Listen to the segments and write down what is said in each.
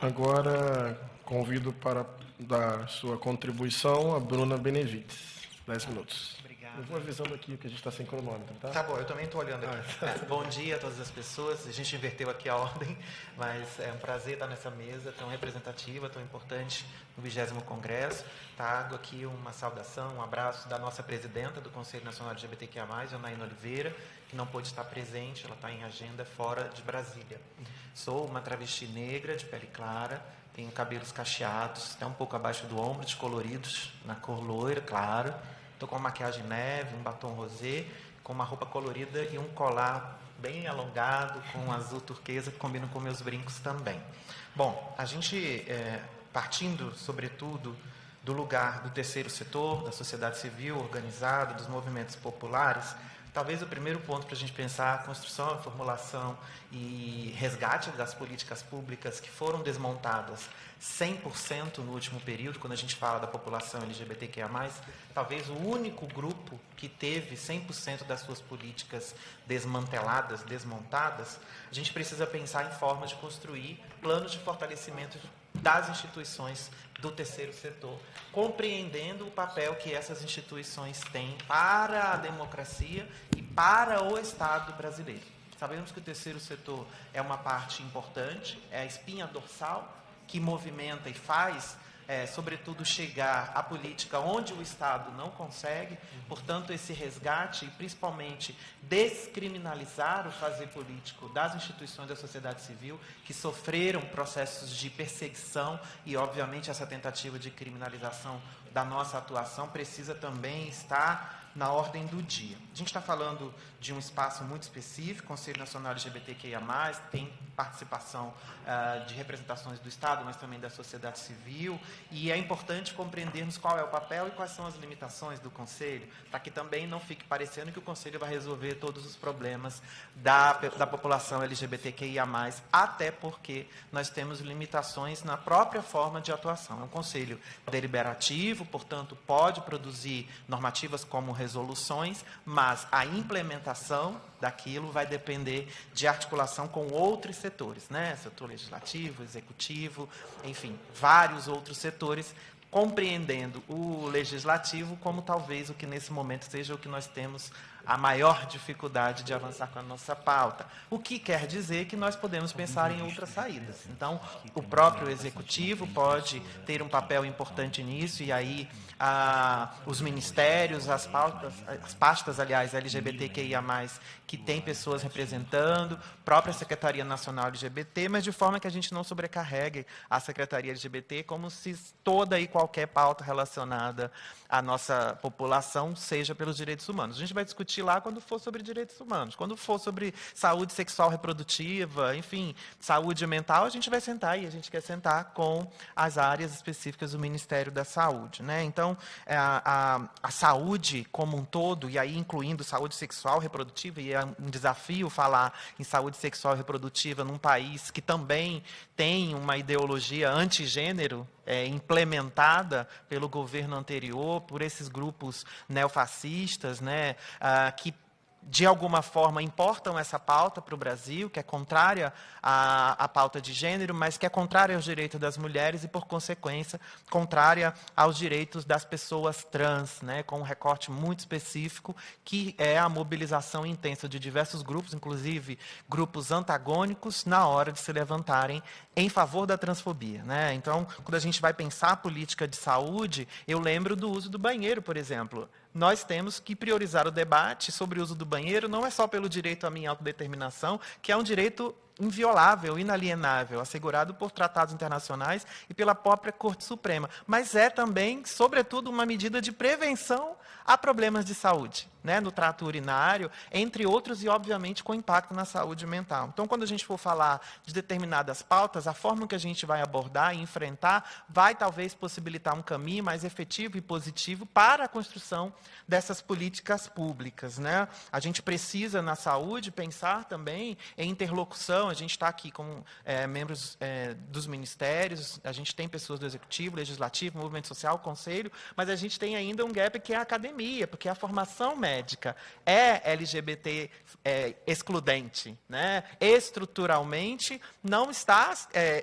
Agora, convido para dar sua contribuição a Bruna Benevides. 10 minutos. Obrigado. Eu vou avisando aqui que a gente está sem cronômetro, tá? Tá bom, eu também estou olhando aqui. Bom dia a todas as pessoas. A gente inverteu aqui a ordem, mas é um prazer estar nessa mesa tão representativa, tão importante no 20º Congresso. Trago aqui uma saudação, um abraço da nossa presidenta do Conselho Nacional LGBTQIA+, Janaína Oliveira, que não pôde estar presente, ela está em agenda fora de Brasília. Sou uma travesti negra, de pele clara, tenho cabelos cacheados, até um pouco abaixo do ombro, descoloridos, na cor loira, claro. Estou com uma maquiagem neve, um batom rosé, com uma roupa colorida e um colar bem alongado, com um azul turquesa, que combina com meus brincos também. Bom, a gente, partindo, sobretudo, do lugar do terceiro setor, da sociedade civil organizada, dos movimentos populares, talvez o primeiro ponto para a gente pensar a construção, a formulação e resgate das políticas públicas que foram desmontadas 100% no último período, quando a gente fala da população LGBTQIA+, talvez o único grupo que teve 100% das suas políticas desmanteladas, desmontadas, a gente precisa pensar em formas de construir planos de fortalecimento das instituições do terceiro setor, compreendendo o papel que essas instituições têm para a democracia e para o Estado brasileiro. Sabemos que o terceiro setor é uma parte importante, é a espinha dorsal que movimenta e faz, sobretudo, chegar à política onde o Estado não consegue. Portanto, esse resgate e, principalmente, descriminalizar o fazer político das instituições da sociedade civil que sofreram processos de perseguição e, obviamente, essa tentativa de criminalização da nossa atuação precisa também estar na ordem do dia. A gente está falando de um espaço muito específico, Conselho Nacional LGBTQIA+, tem participação de representações do Estado, mas também da sociedade civil, e é importante compreendermos qual é o papel e quais são as limitações do Conselho, para que também não fique parecendo que o Conselho vai resolver todos os problemas da população LGBTQIA+, até porque nós temos limitações na própria forma de atuação. É um Conselho deliberativo, portanto, pode produzir normativas como resoluções, mas a implementação daquilo vai depender de articulação com outros setores, né? Setor legislativo, executivo, enfim, vários outros setores, compreendendo o legislativo como talvez o que nesse momento seja o que nós temos a maior dificuldade de avançar com a nossa pauta. O que quer dizer que nós podemos pensar em outras saídas. Então, o próprio executivo pode ter um papel importante nisso, e aí os ministérios, as pastas, aliás, LGBTQIA+, que tem pessoas representando, própria Secretaria Nacional LGBT, mas de forma que a gente não sobrecarregue a Secretaria LGBT como se toda e qualquer pauta relacionada à nossa população seja pelos direitos humanos. A gente vai discutir lá quando for sobre direitos humanos. Quando for sobre saúde sexual reprodutiva, enfim, saúde mental, a gente vai sentar, e a gente quer sentar com as áreas específicas do Ministério da Saúde, né? Então, a saúde como um todo, e aí incluindo saúde sexual reprodutiva, e é um desafio falar em saúde sexual reprodutiva num país que também tem uma ideologia antigênero implementada pelo governo anterior, por esses grupos neofascistas, né, que de alguma forma importam essa pauta para o Brasil, que é contrária à pauta de gênero, mas que é contrária aos direitos das mulheres e, por consequência, contrária aos direitos das pessoas trans, né, com um recorte muito específico, que é a mobilização intensa de diversos grupos, inclusive grupos antagônicos, na hora de se levantarem em favor da transfobia, né? Então, quando a gente vai pensar a política de saúde, eu lembro do uso do banheiro, por exemplo. Nós temos que priorizar o debate sobre o uso do banheiro, não é só pelo direito à minha autodeterminação, que é um direito inviolável, inalienável, assegurado por tratados internacionais e pela própria Corte Suprema, mas é também, sobretudo, uma medida de prevenção a problemas de saúde, né, no trato urinário, entre outros, e, obviamente, com impacto na saúde mental. Então, quando a gente for falar de determinadas pautas, a forma que a gente vai abordar e enfrentar vai, talvez, possibilitar um caminho mais efetivo e positivo para a construção dessas políticas públicas, né? A gente precisa, na saúde, pensar também em interlocução. A gente está aqui com membros dos ministérios, a gente tem pessoas do Executivo, Legislativo, Movimento Social, Conselho, mas a gente tem ainda um gap que é a academia, porque a formação médica médica é LGBT excludente, né? Estruturalmente não está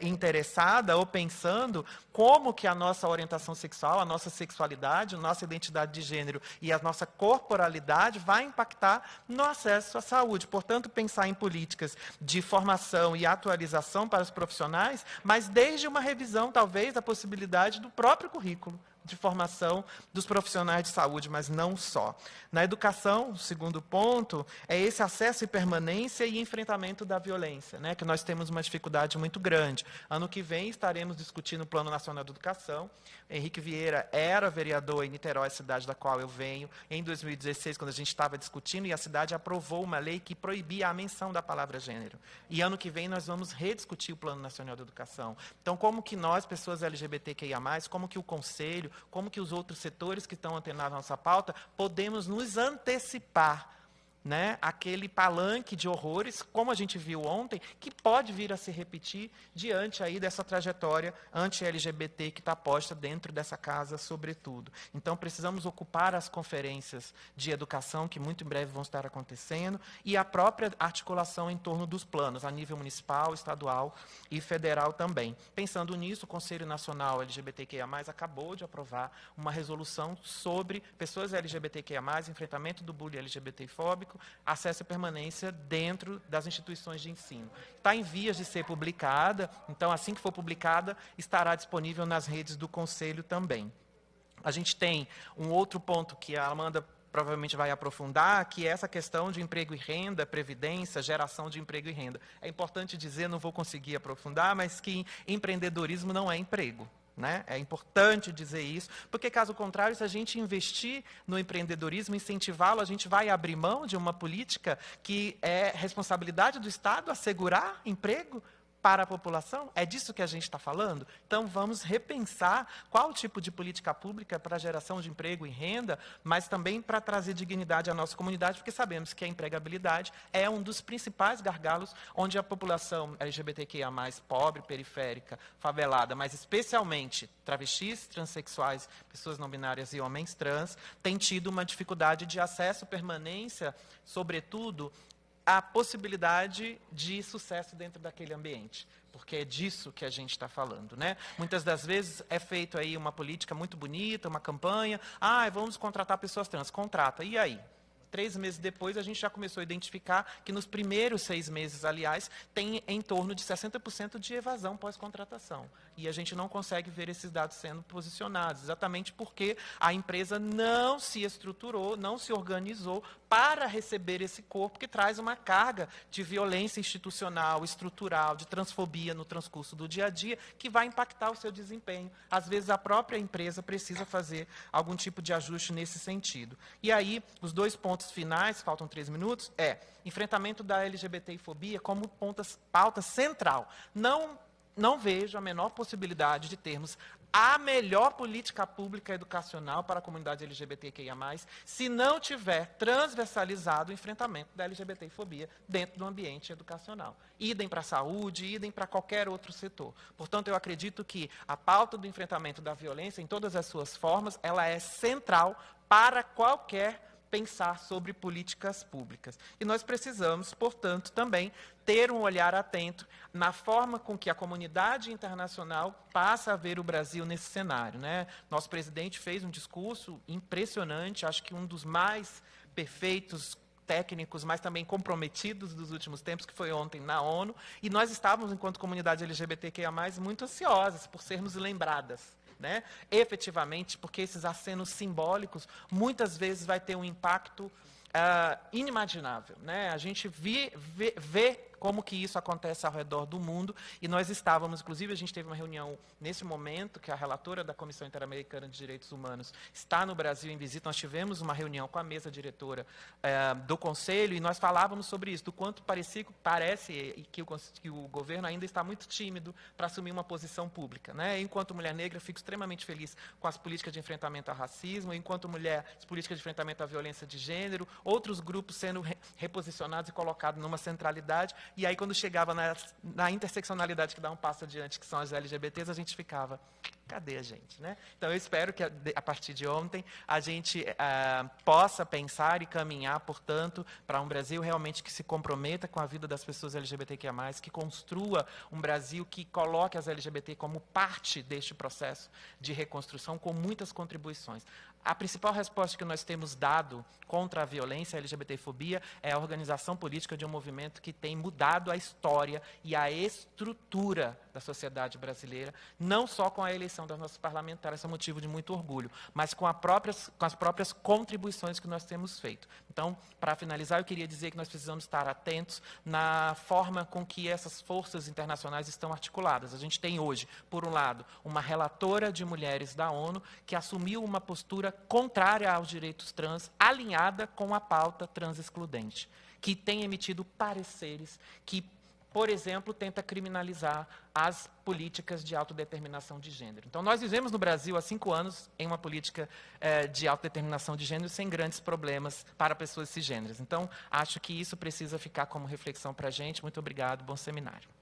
interessada ou pensando como que a nossa orientação sexual, a nossa sexualidade, a nossa identidade de gênero e a nossa corporalidade vai impactar no acesso à saúde. Portanto, pensar em políticas de formação e atualização para os profissionais, mas desde uma revisão, talvez, da possibilidade do próprio currículo de formação dos profissionais de saúde, mas não só. Na educação, o segundo ponto, é esse acesso e permanência e enfrentamento da violência, né, que nós temos uma dificuldade muito grande. Ano que vem estaremos discutindo o Plano Nacional de Educação. Henrique Vieira era vereador em Niterói, cidade da qual eu venho, em 2016, quando a gente estava discutindo, e a cidade aprovou uma lei que proibia a menção da palavra gênero. E ano que vem nós vamos rediscutir o Plano Nacional de Educação. Então, como que nós, pessoas LGBTQIA+, como que o Conselho, como que os outros setores que estão antenados à nossa pauta, podemos nos antecipar, né, aquele palanque de horrores, como a gente viu ontem, que pode vir a se repetir diante aí dessa trajetória anti-LGBT que está posta dentro dessa casa, sobretudo. Então, precisamos ocupar as conferências de educação, que muito em breve vão estar acontecendo, e a própria articulação em torno dos planos, a nível municipal, estadual e federal também. Pensando nisso, o Conselho Nacional LGBTQIA+, acabou de aprovar uma resolução sobre pessoas LGBTQIA+, enfrentamento do bullying LGBTfóbico, acesso e permanência dentro das instituições de ensino. Está em vias de ser publicada, então, assim que for publicada, estará disponível nas redes do Conselho também. A gente tem um outro ponto que a Amanda provavelmente vai aprofundar, que é essa questão de emprego e renda, previdência, geração de emprego e renda. É importante dizer, não vou conseguir aprofundar, mas que empreendedorismo não é emprego. Né? É importante dizer isso, porque, caso contrário, se a gente investir no empreendedorismo, incentivá-lo, a gente vai abrir mão de uma política que é responsabilidade do Estado assegurar emprego para a população? É disso que a gente está falando? Então, vamos repensar qual tipo de política pública para a geração de emprego e renda, mas também para trazer dignidade à nossa comunidade, porque sabemos que a empregabilidade é um dos principais gargalos onde a população LGBTQIA+, pobre, periférica, favelada, mas especialmente travestis, transexuais, pessoas não binárias e homens trans, tem tido uma dificuldade de acesso, permanência, sobretudo, a possibilidade de sucesso dentro daquele ambiente, porque é disso que a gente está falando, né? Muitas das vezes é feito aí uma política muito bonita, uma campanha, vamos contratar pessoas trans, contrata, e aí? 3 meses depois, a gente já começou a identificar que nos primeiros 6 meses, aliás, tem em torno de 60% de evasão pós-contratação. E a gente não consegue ver esses dados sendo posicionados, exatamente porque a empresa não se estruturou, não se organizou para receber esse corpo que traz uma carga de violência institucional, estrutural, de transfobia no transcurso do dia a dia, que vai impactar o seu desempenho. Às vezes, a própria empresa precisa fazer algum tipo de ajuste nesse sentido. E aí, os 2 pontos finais, faltam 3 minutos, enfrentamento da LGBTfobia como pauta central. Não vejo a menor possibilidade de termos a melhor política pública educacional para a comunidade LGBTQIA+, se não tiver transversalizado o enfrentamento da LGBTfobia dentro do ambiente educacional. Idem para a saúde, idem para qualquer outro setor. Portanto, eu acredito que a pauta do enfrentamento da violência, em todas as suas formas, ela é central para qualquer pensar sobre políticas públicas. E nós precisamos, portanto, também ter um olhar atento na forma com que a comunidade internacional passa a ver o Brasil nesse cenário, né? Nosso presidente fez um discurso impressionante, acho que um dos mais perfeitos, técnicos, mas também comprometidos dos últimos tempos, que foi ontem na ONU, e nós estávamos, enquanto comunidade LGBTQIA+, muito ansiosas por sermos lembradas. Né? Efetivamente, porque esses acenos simbólicos muitas vezes vai ter um impacto inimaginável. Né? A gente vê como que isso acontece ao redor do mundo, e nós estávamos, inclusive, a gente teve uma reunião nesse momento, que a relatora da Comissão Interamericana de Direitos Humanos está no Brasil em visita, nós tivemos uma reunião com a mesa diretora do Conselho, e nós falávamos sobre isso, do quanto parece que o governo ainda está muito tímido para assumir uma posição pública. Né? Enquanto mulher negra, fico extremamente feliz com as políticas de enfrentamento ao racismo, enquanto mulher, as políticas de enfrentamento à violência de gênero, outros grupos sendo reposicionados e colocados numa centralidade. E aí, quando chegava na interseccionalidade que dá um passo adiante, que são as LGBTs, a gente ficava, cadê a gente, né? Então, eu espero que a partir de ontem a gente possa pensar e caminhar, portanto, para um Brasil realmente que se comprometa com a vida das pessoas LGBTQIA+, que construa um Brasil que coloque as LGBT como parte deste processo de reconstrução, com muitas contribuições. A principal resposta que nós temos dado contra a violência, a LGBTfobia, é a organização política de um movimento que tem mudado a história e a estrutura da sociedade brasileira, não só com a eleição das nossas parlamentares, isso é motivo de muito orgulho, mas com as próprias contribuições que nós temos feito. Então, para finalizar, eu queria dizer que nós precisamos estar atentos na forma com que essas forças internacionais estão articuladas. A gente tem hoje, por um lado, uma relatora de mulheres da ONU que assumiu uma postura contrária aos direitos trans, alinhada com a pauta trans-excludente, que tem emitido pareceres que, por exemplo, tenta criminalizar as políticas de autodeterminação de gênero. Então, nós vivemos no Brasil há 5 anos em uma política de autodeterminação de gênero sem grandes problemas para pessoas cisgêneras. Então, acho que isso precisa ficar como reflexão para a gente. Muito obrigado, bom seminário.